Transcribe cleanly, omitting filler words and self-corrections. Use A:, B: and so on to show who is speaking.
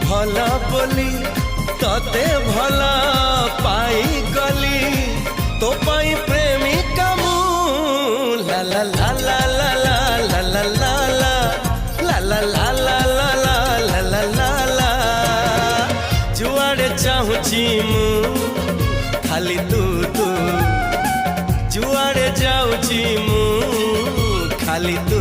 A: भला बोली तते भला पाई गली तो पाई प्रेमिका मु ला ला ला ला ला ला ला ला ला ला ला ला ला ला ला ला ला ला जुआड़े चाहूची मु खाली तू तू जुआड़े जाऊची मु खाली तू